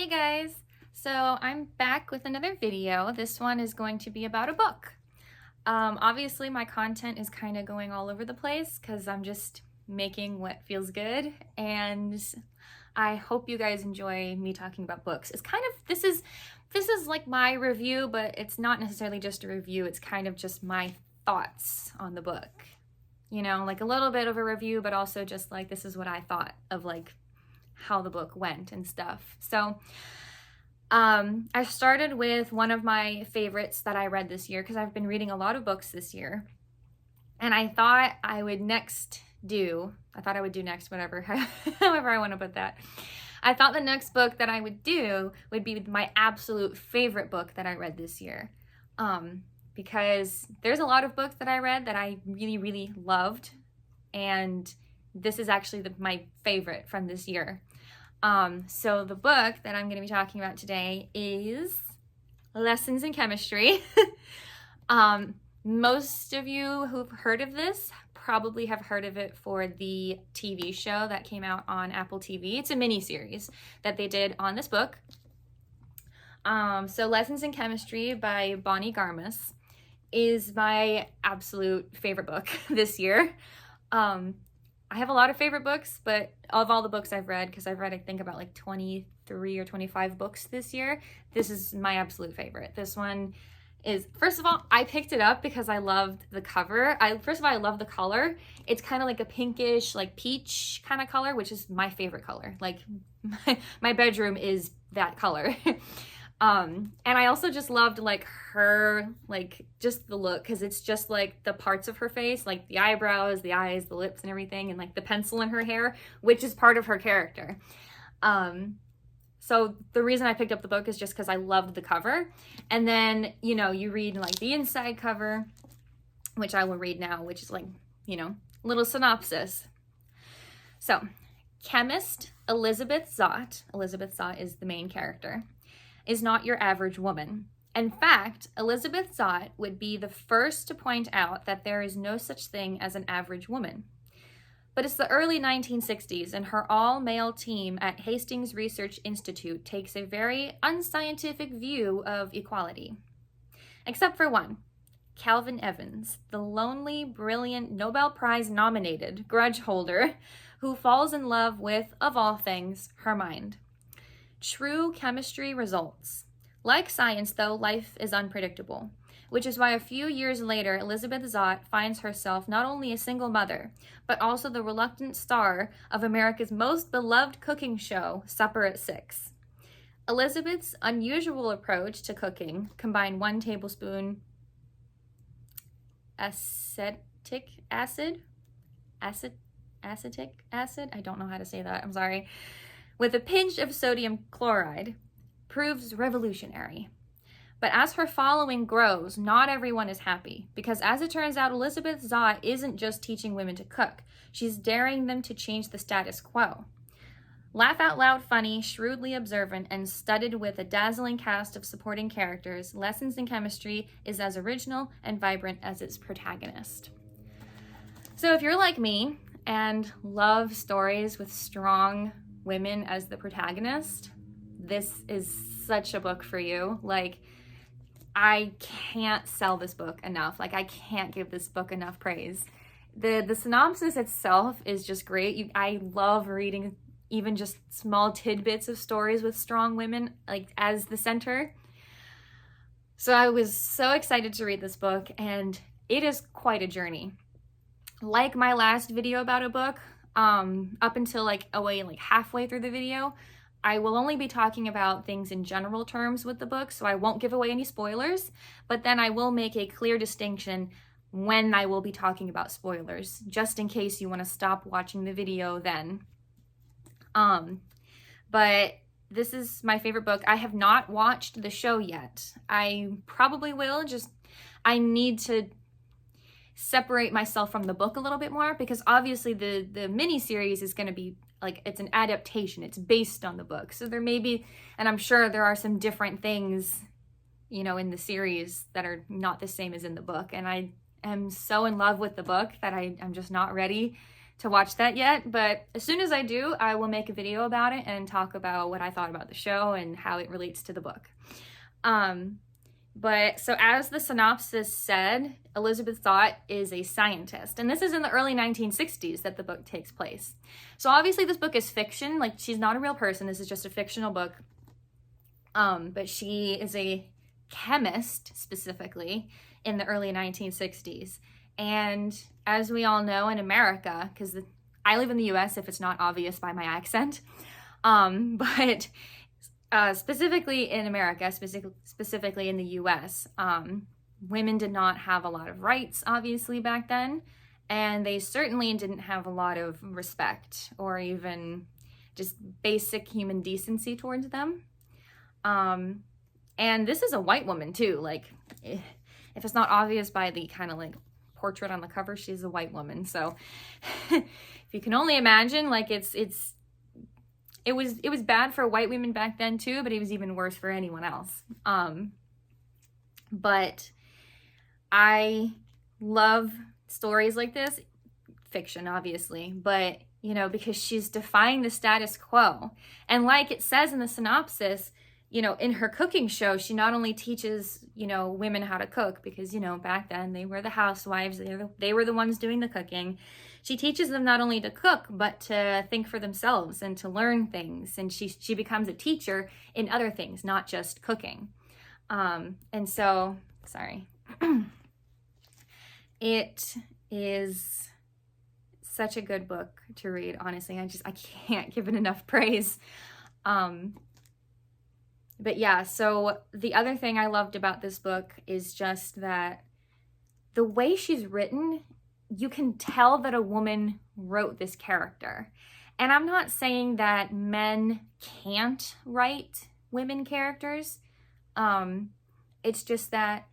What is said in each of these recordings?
Hey guys, so I'm back with another video. This one is going to be about a book. Obviously my content is kind of going all over the place because I'm just making what feels good, and I hope you guys enjoy me talking about books. It's kind of, this is like my review, but it's not necessarily just a review. It's kind of just my thoughts on the book. You know, like a little bit of a review, but also just like this is what I thought of like how the book went and stuff. So I started with one of my favorites that I read this year because I've been reading a lot of books this year. And I thought I would do next, whatever, however I want to put that. I thought the next book that I would do would be my absolute favorite book that I read this year. Because there's a lot of books that I read that I really, really loved. And this is actually my favorite from this year. So the book that I'm going to be talking about today is Lessons in Chemistry. Most of you who've heard of this probably have heard of it for the TV show that came out on Apple TV. It's a mini-series that they did on this book. So Lessons in Chemistry by Bonnie Garmus is my absolute favorite book this year. I have a lot of favorite books, but of all the books I've read, because I've read I think about like 23 or 25 books this year, this is my absolute favorite. This one is, first of all, I picked it up because I loved the cover. First of all, I love the color. It's kind of like a pinkish, like peach kind of color, which is my favorite color. Like my bedroom is that color. And I also just loved like her, like just the look, because it's just like the parts of her face, like the eyebrows, the eyes, the lips and everything, and like the pencil in her hair, which is part of her character. So the reason I picked up the book is just because I loved the cover. And then, you know, you read like the inside cover, which I will read now, which is like, you know, little synopsis. So, chemist Elizabeth Zott is the main character, is not your average woman. In fact, Elizabeth Zott would be the first to point out that there is no such thing as an average woman. But it's the early 1960s, and her all-male team at Hastings Research Institute takes a very unscientific view of equality. Except for one, Calvin Evans, the lonely, brilliant, Nobel Prize-nominated grudge holder who falls in love with, of all things, her mind. True chemistry results. Like science, though, life is unpredictable, which is why a few years later, Elizabeth Zott finds herself not only a single mother, but also the reluctant star of America's most beloved cooking show, Supper at 6. Elizabeth's unusual approach to cooking combined 1 tablespoon acetic acid, I don't know how to say that, I'm sorry, with a pinch of sodium chloride, proves revolutionary. But as her following grows, not everyone is happy, because as it turns out, Elizabeth Zott isn't just teaching women to cook, she's daring them to change the status quo. Laugh out loud funny, shrewdly observant, and studded with a dazzling cast of supporting characters, Lessons in Chemistry is as original and vibrant as its protagonist. So if you're like me and love stories with strong women as the protagonist, this is such a book for you. Like, I can't sell this book enough. Like, I can't give this book enough praise. The synopsis itself is just great. I love reading even just small tidbits of stories with strong women, like, as the center. So I was so excited to read this book, and it is quite a journey. Like my last video about a book, up until like halfway through the video, I will only be talking about things in general terms with the book, so I won't give away any spoilers, but then I will make a clear distinction when I will be talking about spoilers, just in case you want to stop watching the video then. But this is my favorite book. I have not watched the show yet. I probably will, I need to separate myself from the book a little bit more, because obviously the mini-series is going to be like, it's an adaptation, it's based on the book, so there may be, and I'm sure there are some different things, you know, in the series that are not the same as in the book, and I am so in love with the book that I'm just not ready to watch that yet, but as soon as I do, I will make a video about it and talk about what I thought about the show and how it relates to the book. But so as the synopsis said, Elizabeth Zott is a scientist, and this is in the early 1960s that the book takes place. So obviously this book is fiction, like she's not a real person, this is just a fictional book. But she is a chemist specifically in the early 1960s. And as we all know in America, because I live in the US if it's not obvious by my accent, but specifically in America, specifically in the US, women did not have a lot of rights, obviously, back then. And they certainly didn't have a lot of respect or even just basic human decency towards them. And this is a white woman too. Like, if it's not obvious by the kind of like portrait on the cover, she's a white woman. So if you can only imagine, like it was bad for white women back then too, but it was even worse for anyone else. But I love stories like this, fiction obviously, but you know, because she's defying the status quo. And like it says in the synopsis, you know, in her cooking show, she not only teaches, you know, women how to cook, because, you know, back then they were the housewives, they were the ones doing the cooking. She teaches them not only to cook, but to think for themselves and to learn things. And she becomes a teacher in other things, not just cooking. And so, sorry. It is such a good book to read, honestly. I can't give it enough praise. But yeah, so the other thing I loved about this book is just that the way she's written, you can tell that a woman wrote this character. And I'm not saying that men can't write women characters. It's just that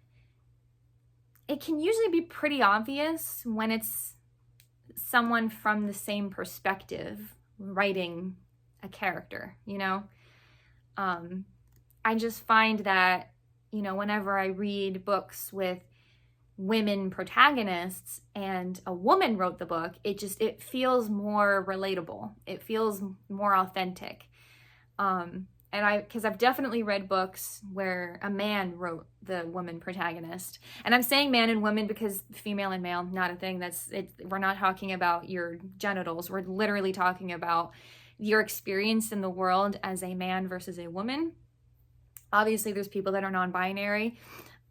it can usually be pretty obvious when it's someone from the same perspective writing a character, you know? I just find that, you know, whenever I read books with women protagonists and a woman wrote the book, it feels more relatable. It feels more authentic. Because I've definitely read books where a man wrote the woman protagonist. And I'm saying man and woman because female and male, not a thing. We're not talking about your genitals. We're literally talking about your experience in the world as a man versus a woman. Obviously, there's people that are non-binary,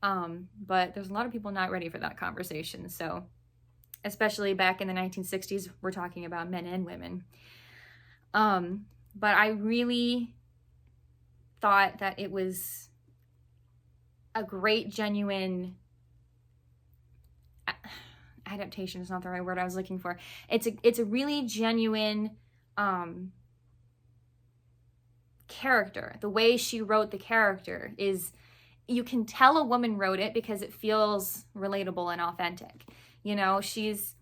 but there's a lot of people not ready for that conversation. So, especially back in the 1960s, we're talking about men and women. But I really thought that it was a great, genuine adaptation is not the right word I was looking for. It's a really genuine character. The way she wrote the character is, you can tell a woman wrote it because it feels relatable and authentic. You know, she's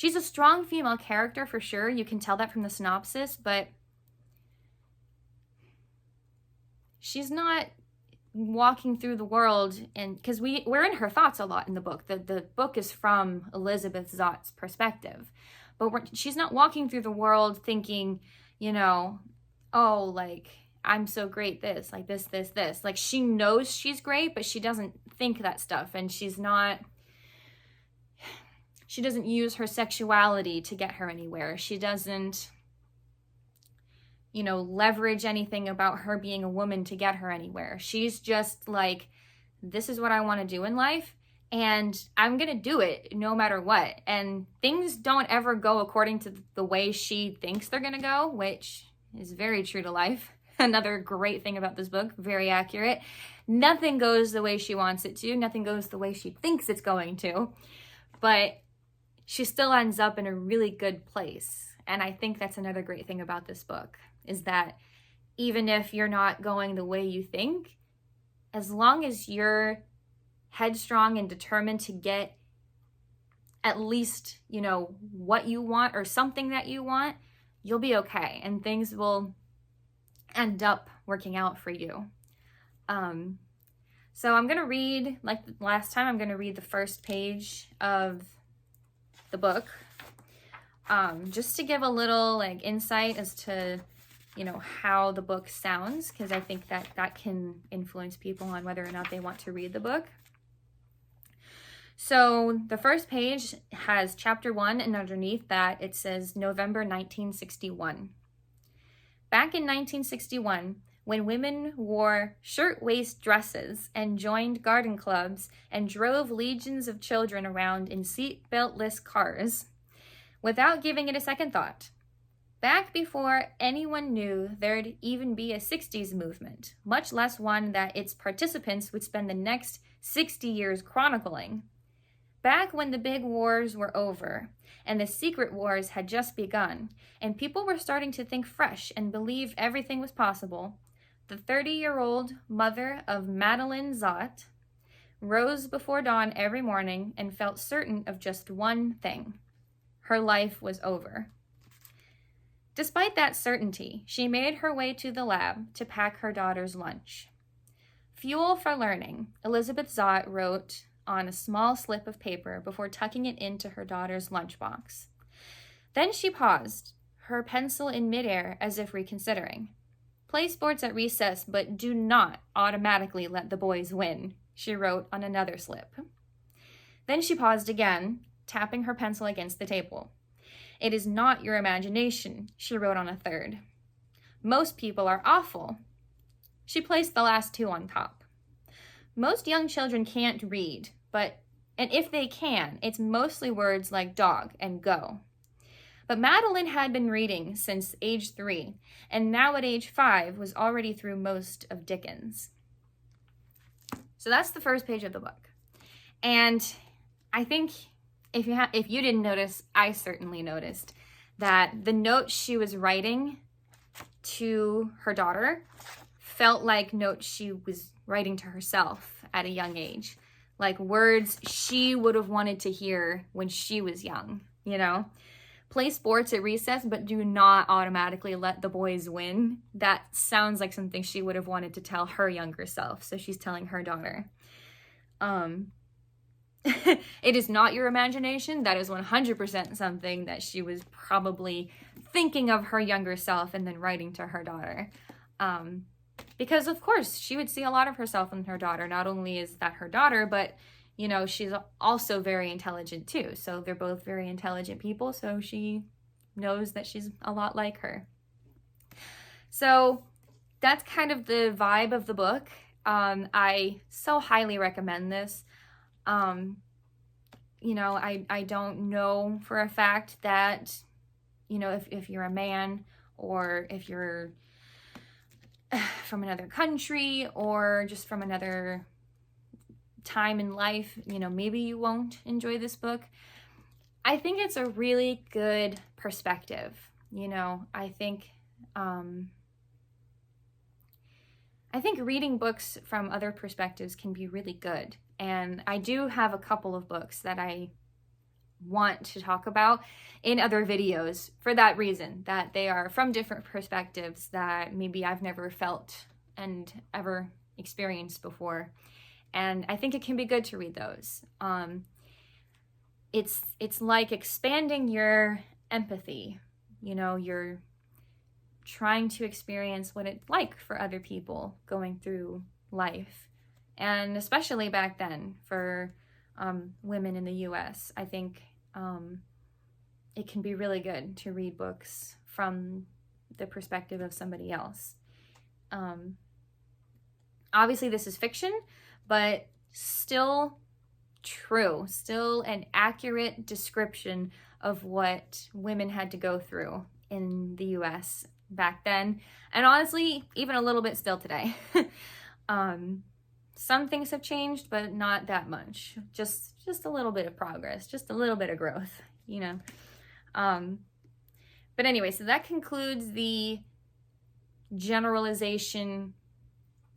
a strong female character for sure. You can tell that from the synopsis, but she's not walking through the world, and because we're in her thoughts a lot in the book. The book is from Elizabeth Zott's perspective, but she's not walking through the world thinking, you know, oh, like, I'm so great, this. Like, she knows she's great, but she doesn't think that stuff, and she doesn't use her sexuality to get her anywhere. She doesn't, you know, leverage anything about her being a woman to get her anywhere. She's just like, this is what I want to do in life, and I'm going to do it no matter what. And things don't ever go according to the way she thinks they're going to go, which is very true to life. Another great thing about this book, very accurate. Nothing goes the way she wants it to. Nothing goes the way she thinks it's going to. But she still ends up in a really good place. And I think that's another great thing about this book, is that even if you're not going the way you think, as long as you're headstrong and determined to get at least, you know, what you want or something that you want, you'll be okay, and things will end up working out for you. So I'm going to read, like last time, I'm going to read the first page of the book, just to give a little like insight as to, you know, how the book sounds, because I think that that can influence people on whether or not they want to read the book. So the first page has chapter 1, and underneath that it says November 1961. Back in 1961, when women wore shirt-waist dresses and joined garden clubs and drove legions of children around in seat-beltless cars, without giving it a second thought, back before anyone knew there'd even be a 60s movement, much less one that its participants would spend the next 60 years chronicling. Back when the big wars were over and the secret wars had just begun, and people were starting to think fresh and believe everything was possible, the 30-year-old mother of Madeline Zott rose before dawn every morning and felt certain of just one thing: her life was over. Despite that certainty, she made her way to the lab to pack her daughter's lunch. Fuel for learning, Elizabeth Zott wrote on a small slip of paper before tucking it into her daughter's lunchbox. Then she paused, her pencil in midair as if reconsidering. Play sports at recess, but do not automatically let the boys win, she wrote on another slip. Then she paused again, tapping her pencil against the table. It is not your imagination, she wrote on a third. Most people are awful. She placed the last two on top. Most young children can't read, and if they can, it's mostly words like dog and go. But Madeline had been reading since age 3, and now at age 5 was already through most of Dickens. So that's the first page of the book. And I think if you didn't notice, I certainly noticed that the notes she was writing to her daughter felt like notes she was writing to herself at a young age, like words she would have wanted to hear when she was young, you know? Play sports at recess, but do not automatically let the boys win. That sounds like something she would have wanted to tell her younger self, so she's telling her daughter. It is not your imagination. That is 100% something that she was probably thinking of her younger self and then writing to her daughter. Because of course she would see a lot of herself in her daughter. Not only is that her daughter, but you know, she's also very intelligent too. So they're both very intelligent people. So she knows that she's a lot like her. So that's kind of the vibe of the book. I so highly recommend this. You know, I don't know for a fact that, you know, if you're a man or if you're from another country or just from another time in life, you know, maybe you won't enjoy this book. I think it's a really good perspective. You know, I think reading books from other perspectives can be really good. And I do have a couple of books that I want to talk about in other videos for that reason, that they are from different perspectives that maybe I've never felt and ever experienced before. And I think it can be good to read those. It's like expanding your empathy. You know, you're trying to experience what it's like for other people going through life. And especially back then for women in the US, I think it can be really good to read books from the perspective of somebody else. Obviously this is fiction, but still true, still an accurate description of what women had to go through in the US back then, and honestly, even a little bit still today. Some things have changed, but not that much. Just a little bit of progress, just a little bit of growth, you know. But anyway, so that concludes the generalization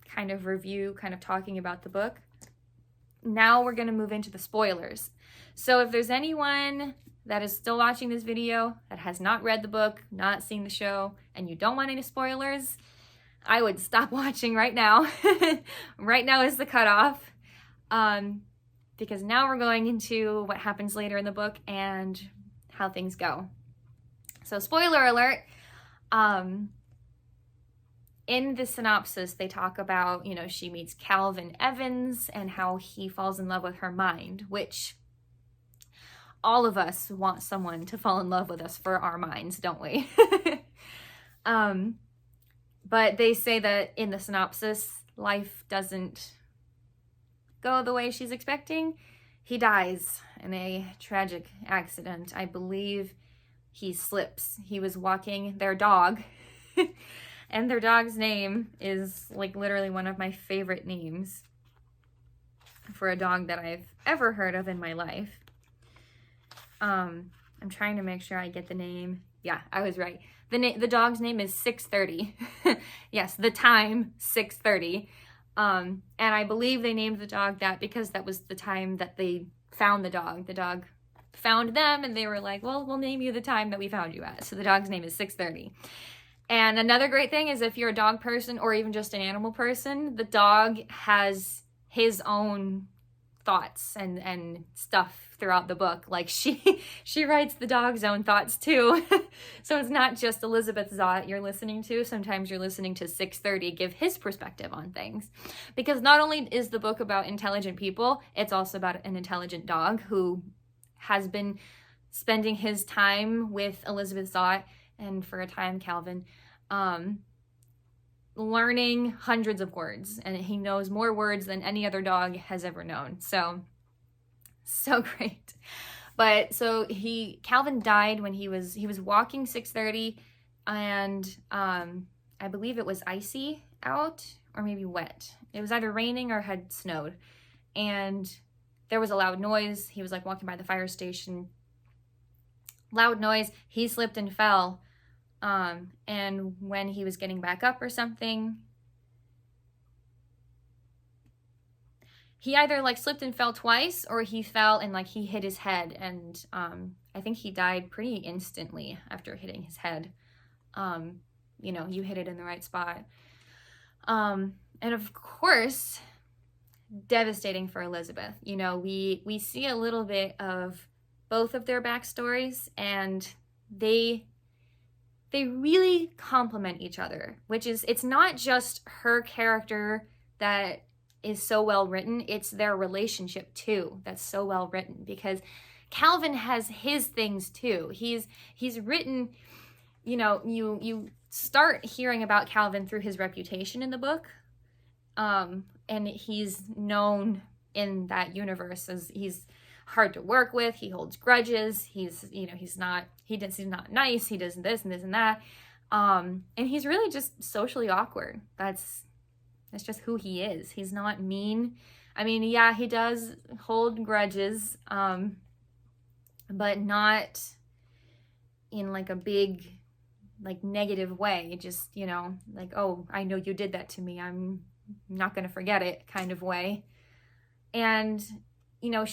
kind of review, kind of talking about the book. Now we're going to move into the spoilers. So if there's anyone that is still watching this video that has not read the book, not seen the show, and you don't want any spoilers, I would stop watching right now. Right now is the cutoff. because now we're going into what happens later in the book and how things go. So spoiler alert, in the synopsis, they talk about, you know, she meets Calvin Evans and how he falls in love with her mind, which all of us want someone to fall in love with us for our minds, don't we? But they say that in the synopsis, life doesn't go the way she's expecting. He dies in a tragic accident. I believe he slips. He was walking their dog, and their dog's name is like literally one of my favorite names for a dog that I've ever heard of in my life. I'm trying to make sure I get the name. Yeah, I was right. The dog's name is 6:30. Yes, the time 6:30. And I believe they named the dog that because that was the time that they found the dog. The dog found them and they were like, well, we'll name you the time that we found you at. So the dog's name is 6:30. And another great thing is if you're a dog person or even just an animal person, the dog has his own thoughts and stuff throughout the book. Like she writes the dog's own thoughts too. So it's not just Elizabeth Zott you're listening to. Sometimes you're listening to 6:30 give his perspective on things. Because not only is the book about intelligent people, it's also about an intelligent dog who has been spending his time with Elizabeth Zott and for a time Calvin, learning hundreds of words, and he knows more words than any other dog has ever known. So great. But so Calvin died when he was walking 6:30, and I believe it was icy out or maybe wet. It was either raining or had snowed, and there was a loud noise. He was like walking by the fire station. Loud noise. He slipped and fell. And when he was getting back up or something, he either like slipped and fell twice, or he fell and like he hit his head, and I think he died pretty instantly after hitting his head. You know, you hit it in the right spot. And of course, devastating for Elizabeth. You know, we see a little bit of both of their backstories, and they really complement each other, which is, it's not just her character that is so well written, it's their relationship too that's so well written, because Calvin has his things too. He's written, you know, you start hearing about Calvin through his reputation in the book, and he's known in that universe as he's hard to work with, he holds grudges, he's not nice, he does this and this and that, and he's really just socially awkward. That's just who he is. He's not mean. I mean, yeah, he does hold grudges, but not in like a big, like negative way, just, you know, like, oh, I know you did that to me, I'm not gonna forget it kind of way. And you know,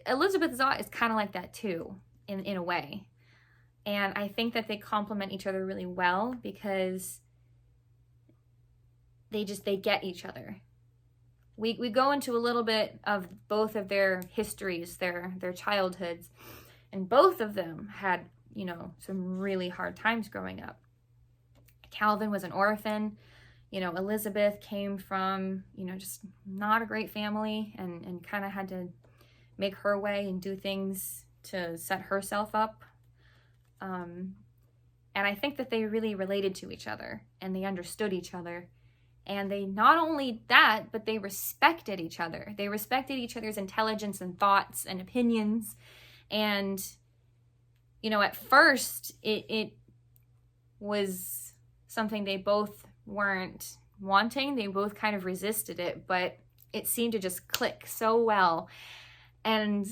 Elizabeth Zott is kind of like that too, in a way. And I think that they complement each other really well because they get each other. We go into a little bit of both of their histories, their childhoods, and both of them had, you know, some really hard times growing up. Calvin was an orphan. You know, Elizabeth came from, you know, just not a great family, and kind of had to make her way and do things to set herself up. And I think that they really related to each other, and they understood each other. And they not only that, but they respected each other. They respected each other's intelligence and thoughts and opinions. And, you know, at first it was something they both weren't wanting. They both kind of resisted it, but it seemed to just click so well. And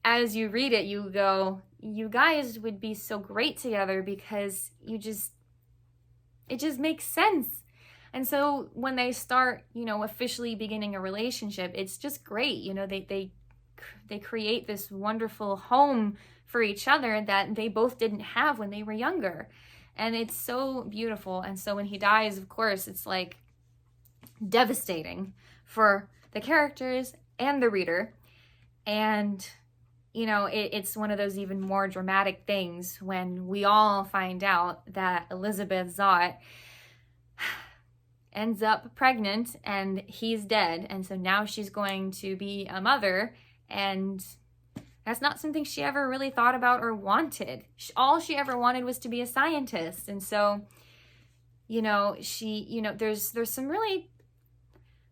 as you read it, you go, you guys would be so great together because it just makes sense. And so when they start, you know, officially beginning a relationship, it's just great. You know, they create this wonderful home for each other that they both didn't have when they were younger. And it's so beautiful. And so when he dies, of course, it's like devastating for the characters and the reader. And, you know, it's one of those even more dramatic things when we all find out that Elizabeth Zott ends up pregnant and he's dead. And so now she's going to be a mother, and that's not something she ever really thought about or wanted. All she ever wanted was to be a scientist. And so, you know, there's some really,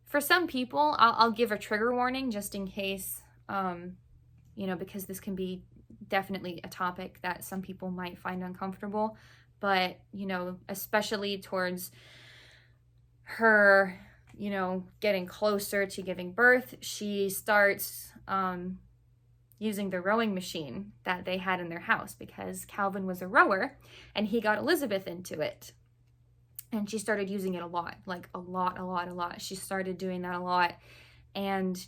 for some people, I'll give a trigger warning just in case, you know, because this can be definitely a topic that some people might find uncomfortable. But, you know, especially towards her, you know, getting closer to giving birth, she starts using the rowing machine that they had in their house, because Calvin was a rower and he got Elizabeth into it. And she started using it a lot, like a lot. She started doing that a lot. And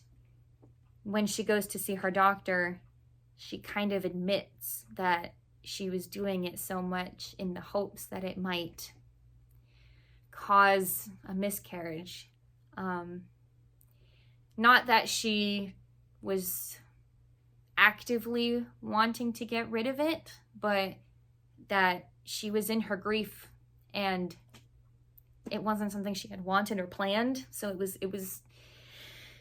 when she goes to see her doctor, she kind of admits that she was doing it so much in the hopes that it might cause a miscarriage. Not that she was actively wanting to get rid of it, but that she was in her grief and it wasn't something she had wanted or planned. So it was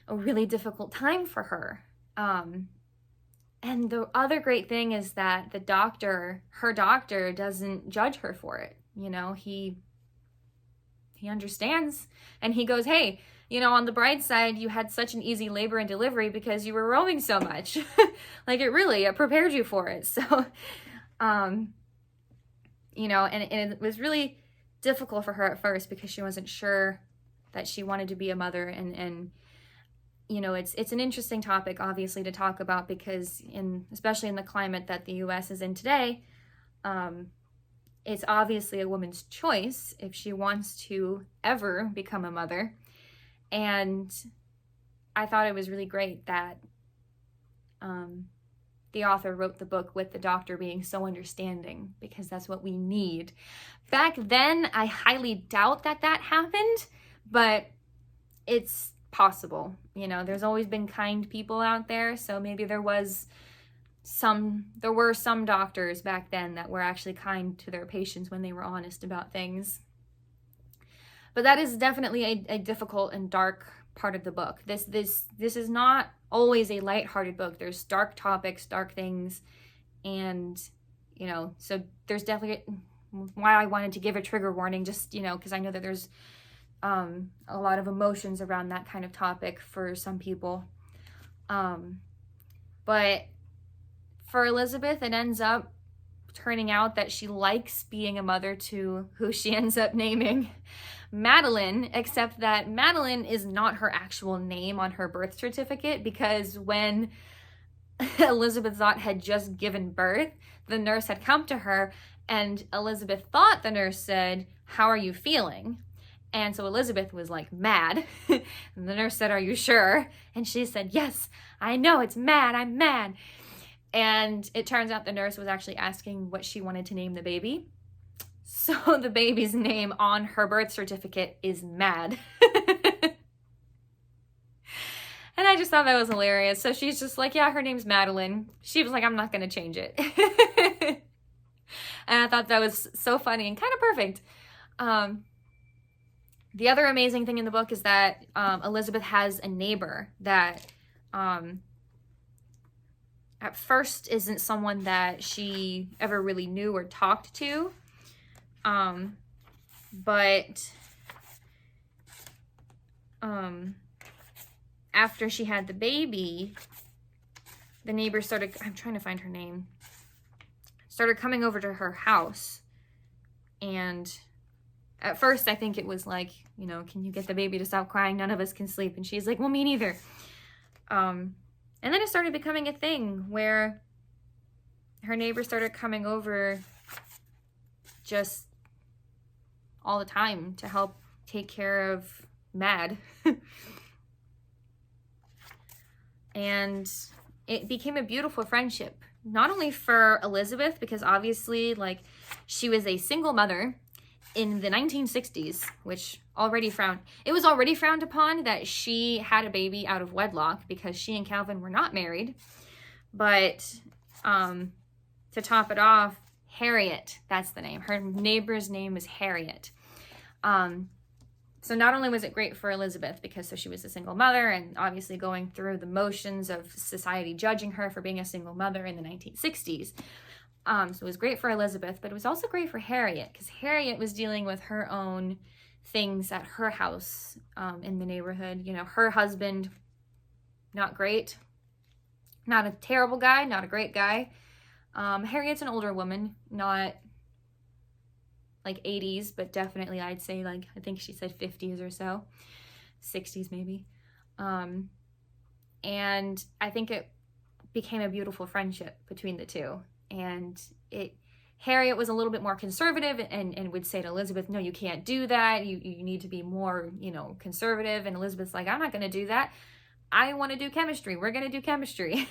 a really difficult time for her. And the other great thing is that her doctor doesn't judge her for it. You know, he understands, and he goes, hey, you know, on the bright side, you had such an easy labor and delivery because you were rowing so much. Like it prepared you for it. So, you know, and it was really difficult for her at first because she wasn't sure that she wanted to be a mother. And you know, it's an interesting topic, obviously, to talk about, because especially in the climate that the U.S. is in today, it's obviously a woman's choice if she wants to ever become a mother. And I thought it was really great that the author wrote the book with the doctor being so understanding, because that's what we need. Back then, I highly doubt that happened, but it's possible. You know, there's always been kind people out there, so maybe there were some doctors back then that were actually kind to their patients when they were honest about things. But that is definitely a difficult and dark part of the book. This is not always a lighthearted book. There's dark topics, dark things, and, you know, so there's definitely why I wanted to give a trigger warning, just, you know, because I know that there's a lot of emotions around that kind of topic for some people. But for Elizabeth, it ends up turning out that she likes being a mother to who she ends up naming Madeline, except that Madeline is not her actual name on her birth certificate, because when Elizabeth Zott had just given birth, the nurse had come to her, and Elizabeth thought the nurse said, "How are you feeling?" And so Elizabeth was like, "Mad." And the nurse said, "Are you sure?" And she said, "Yes, I know, it's mad, I'm mad." And it turns out the nurse was actually asking what she wanted to name the baby. So the baby's name on her birth certificate is Mad. And I just thought that was hilarious. So she's just like, yeah, her name's Madeline. She was like, I'm not going to change it. And I thought that was so funny and kind of perfect. The other amazing thing in the book is that Elizabeth has a neighbor that at first isn't someone that she ever really knew or talked to. But after she had the baby, the neighbor started, I'm trying to find her name, started coming over to her house. And at first I think it was like, you know, can you get the baby to stop crying? None of us can sleep. And she's like, well, me neither. And then it started becoming a thing where her neighbor started coming over just all the time to help take care of Mad. And it became a beautiful friendship, not only for Elizabeth, because obviously, like, she was a single mother, in the 1960s, which it was already frowned upon that she had a baby out of wedlock because she and Calvin were not married. But to top it off, Harriet, that's the name. Her neighbor's name is Harriet. So not only was it great for Elizabeth because she was a single mother and obviously going through the motions of society judging her for being a single mother in the 1960s. So it was great for Elizabeth, but it was also great for Harriet because Harriet was dealing with her own things at her house in the neighborhood. You know, her husband, not great, not a terrible guy, not a great guy. Harriet's an older woman, not like 80s, but definitely I'd say like, I think she said 50s or so, 60s maybe. And I think it became a beautiful friendship between the two. And Harriet was a little bit more conservative and would say to Elizabeth, no, you can't do that. You need to be more, conservative. And Elizabeth's like, I'm not going to do that. I want to do chemistry. We're going to do chemistry.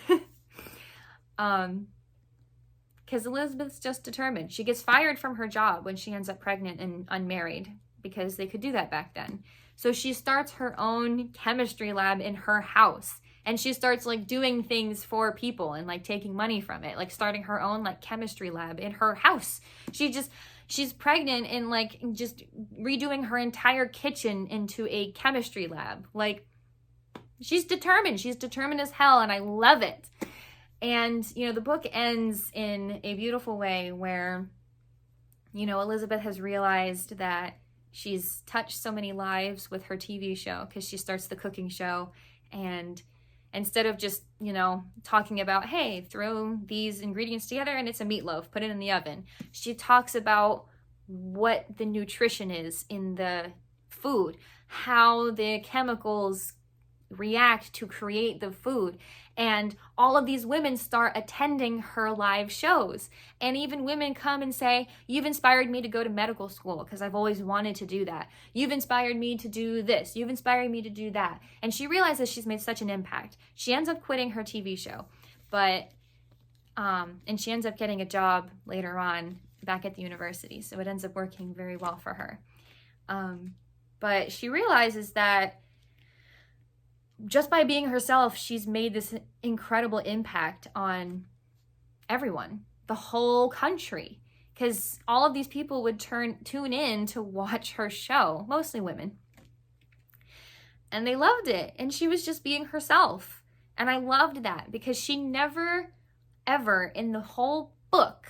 Because Elizabeth's just determined. She gets fired from her job when she ends up pregnant and unmarried because they could do that back then. So she starts her own chemistry lab in her house. And she starts like doing things for people and like taking money from it, like starting her own like chemistry lab in her house. She's pregnant and like just redoing her entire kitchen into a chemistry lab. Like she's determined as hell, and I love it. And, the book ends in a beautiful way where, Elizabeth has realized that she's touched so many lives with her TV show because she starts the cooking show. And instead of just, talking about, hey, throw these ingredients together and it's a meatloaf, put it in the oven. She talks about what the nutrition is in the food, how the chemicals react to create the food. And all of these women start attending her live shows. And even women come and say, you've inspired me to go to medical school because I've always wanted to do that. You've inspired me to do this. You've inspired me to do that. And she realizes she's made such an impact. She ends up quitting her TV show. And she ends up getting a job later on back at the university. So it ends up working very well for her. But she realizes that just by being herself, she's made this incredible impact on everyone, the whole country, because all of these people would tune in to watch her show, mostly women. And they loved it. And she was just being herself. And I loved that because she never, ever in the whole book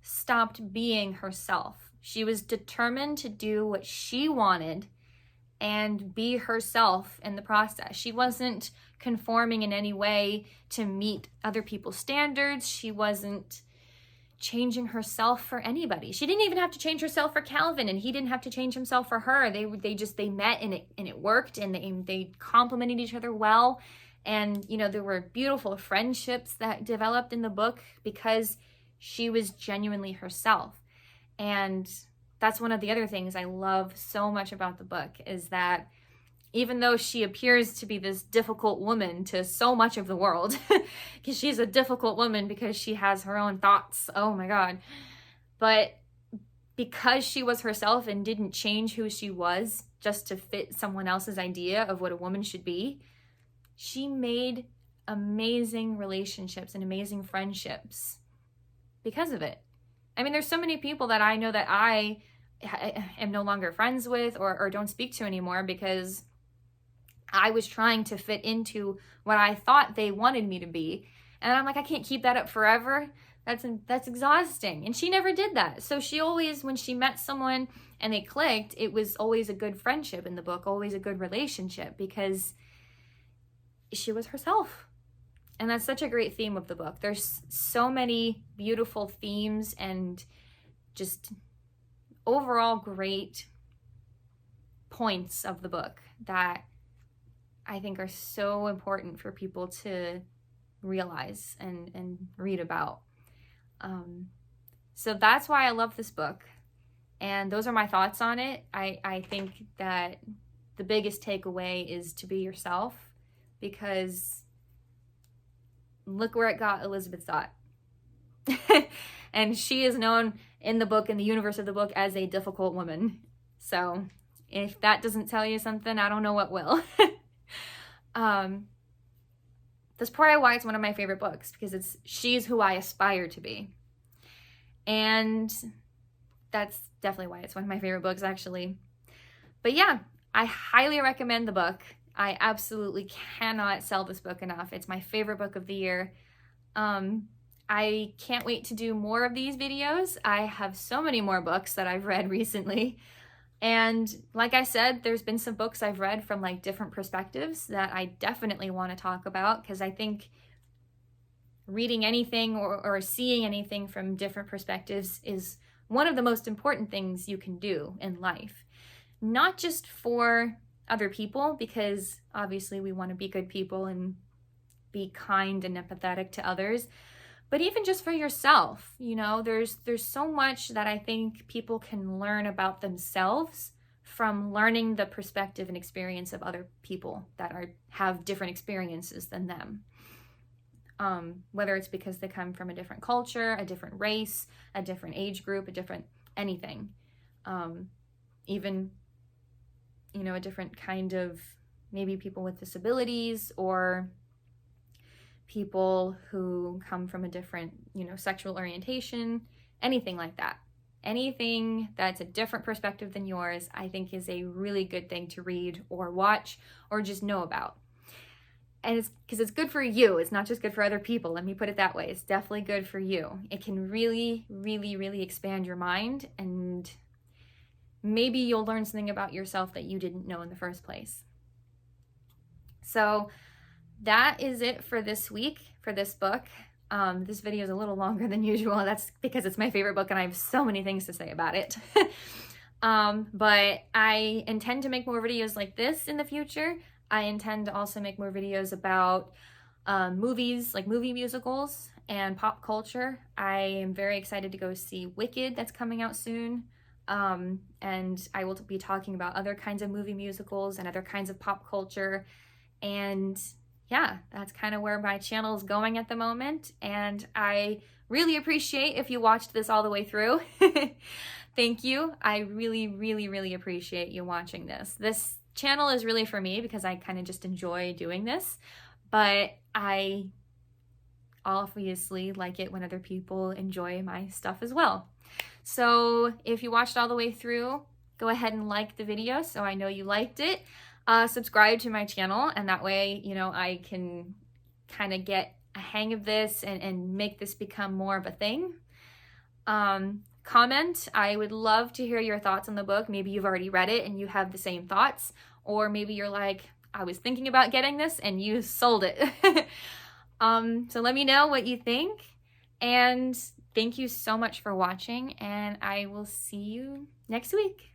stopped being herself. She was determined to do what she wanted and be herself in the process. She wasn't conforming in any way to meet other people's standards. She wasn't changing herself for anybody. She didn't even have to change herself for Calvin, and he didn't have to change himself for her. They met and it worked, and they complemented each other well. And there were beautiful friendships that developed in the book because she was genuinely herself. And that's one of the other things I love so much about the book, is that even though she appears to be this difficult woman to so much of the world, because she's a difficult woman because she has her own thoughts, oh my God, but because she was herself and didn't change who she was just to fit someone else's idea of what a woman should be, she made amazing relationships and amazing friendships because of it. I mean, there's so many people that I know that I am no longer friends with or don't speak to anymore because I was trying to fit into what I thought they wanted me to be. And I'm like, I can't keep that up forever. That's exhausting. And she never did that. So she always, when she met someone and they clicked, it was always a good friendship in the book, always a good relationship because she was herself. And that's such a great theme of the book. There's so many beautiful themes and just overall great points of the book that I think are so important for people to realize and read about. So that's why I love this book. And those are my thoughts on it. I think that the biggest takeaway is to be yourself, because look where it got Elizabeth Zott. And she is known in the book, in the universe of the book, as a difficult woman. So if that doesn't tell you something, I don't know what will. That's probably why it's one of my favorite books, because she's who I aspire to be. And that's definitely why it's one of my favorite books, actually. But yeah, I highly recommend the book. I absolutely cannot sell this book enough. It's my favorite book of the year. I can't wait to do more of these videos. I have so many more books that I've read recently. And like I said, there's been some books I've read from like different perspectives that I definitely want to talk about, because I think reading anything or seeing anything from different perspectives is one of the most important things you can do in life. Not just for other people, because obviously we want to be good people and be kind and empathetic to others, but even just for yourself. You know, there's so much that I think people can learn about themselves from learning the perspective and experience of other people that have different experiences than them. Whether it's because they come from a different culture, a different race, a different age group, a different anything. Even, you know, a different kind of, maybe people with disabilities, or people who come from a different, you know, sexual orientation, anything like that. Anything that's a different perspective than yours, I think is a really good thing to read or watch or just know about. And it's because it's good for you. It's not just good for other people. Let me put it that way. It's definitely good for you. It can really, really, really expand your mind, and maybe you'll learn something about yourself that you didn't know in the first place. So that is it for this week, for this book. This video is a little longer than usual. That's because it's my favorite book and I have so many things to say about it. But I intend to make more videos like this in the future. I intend to also make more videos about movies, like movie musicals and pop culture. I am very excited to go see Wicked, that's coming out soon. And I will be talking about other kinds of movie musicals and other kinds of pop culture. And yeah, that's kind of where my channel is going at the moment. And I really appreciate if you watched this all the way through. Thank you. I really, really, really appreciate you watching this. This channel is really for me because I kind of just enjoy doing this, but I obviously like it when other people enjoy my stuff as well. So if you watched all the way through, go ahead and like the video so I know you liked it. Subscribe to my channel, and that way, you know, I can kind of get a hang of this and make this become more of a thing. Comment. I would love to hear your thoughts on the book. Maybe you've already read it and you have the same thoughts, or maybe you're like, I was thinking about getting this and you sold it. So let me know what you think, and thank you so much for watching, and I will see you next week.